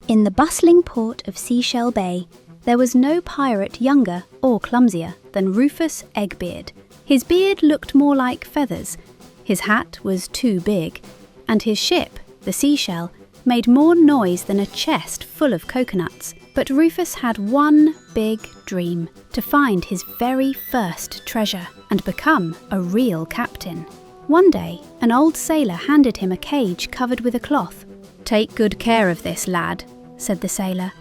In the bustling port of Seashell Bay, there was no pirate younger or clumsier than Rufus Eggbeard. His beard looked more like feathers, his hat was too big, and his ship, the Seashell, made more noise than a chest full of coconuts. But Rufus had one big dream: to find his very first treasure and become a real captain. One day, an old sailor handed him a cage covered with a cloth. "Take good care of this, lad," said the sailor.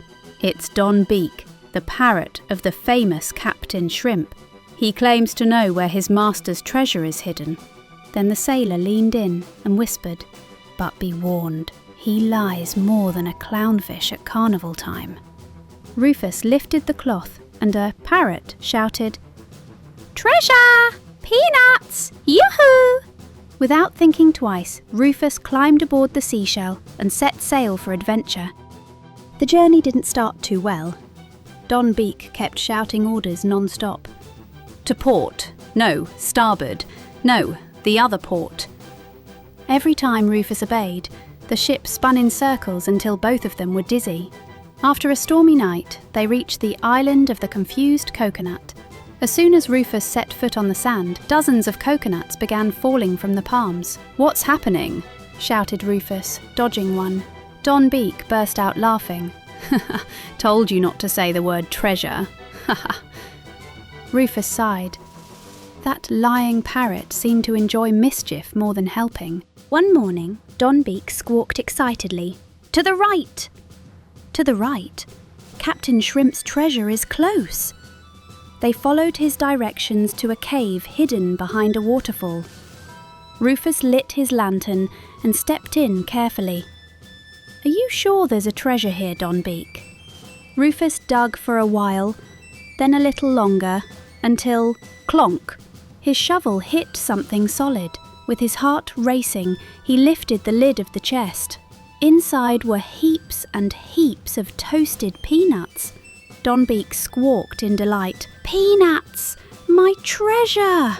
"It's Don Pico, the parrot of the famous Captain Shrimp. He claims to know where his master's treasure is hidden." Then the sailor leaned in and whispered, "But be warned, he lies more than a clownfish at carnival time." Rufus lifted the cloth and a parrot shouted, "Treasure! Peanuts! Yoo-hoo!" Without thinking twice, Rufus climbed aboard the Seashell and set sail for adventure. The journey didn't start too well. Don Pico kept shouting orders non-stop. "To port! No, starboard! No, the other port!" Every time Rufus obeyed, the ship spun in circles until both of them were dizzy. After a stormy night, they reached the island of the confused coconut. As soon as Rufus set foot on the sand, dozens of coconuts began falling from the palms. "What's happening?" shouted Rufus, dodging one. Don Pico burst out laughing. "Told you not to say the word treasure." Rufus sighed. That lying parrot seemed to enjoy mischief more than helping. One morning, Don Pico squawked excitedly, "To the right!" To the right. Captain Shrimp's treasure is close. They followed his directions to a cave hidden behind a waterfall. Rufus lit his lantern and stepped in carefully. "Are you sure there's a treasure here, Don Pico?" Rufus dug for a while, then a little longer, until, clonk, his shovel hit something solid. With his heart racing, he lifted the lid of the chest. Inside were heaps and heaps of toasted peanuts. Don Pico squawked in delight. "Peanuts! My treasure!"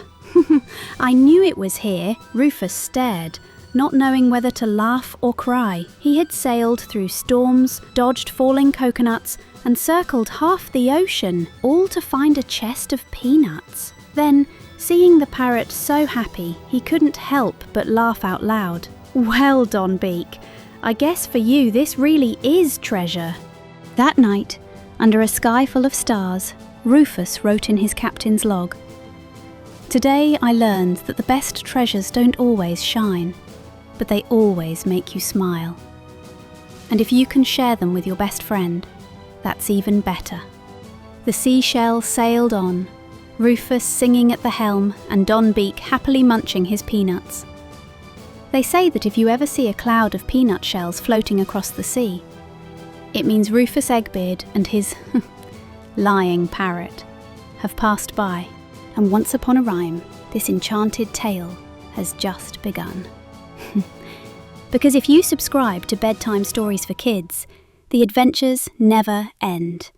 "I knew it was here." Rufus stared, not knowing whether to laugh or cry. He had sailed through storms, dodged falling coconuts, and circled half the ocean, all to find a chest of peanuts. Then, seeing the parrot so happy, he couldn't help but laugh out loud. "Well, Don Pico, I guess for you this really is treasure." That night, under a sky full of stars, Rufus wrote in his captain's log, "Today I learned that the best treasures don't always shine, but they always make you smile. And if you can share them with your best friend, that's even better." The Seashell sailed on, Rufus singing at the helm and Don Pico happily munching his peanuts. They say that if you ever see a cloud of peanut shells floating across the sea, it means Rufus Eggbeard and his lying parrot have passed by, and once upon a rhyme, this enchanted tale has just begun. Because if you subscribe to Bedtime Stories for Kids, the adventures never end.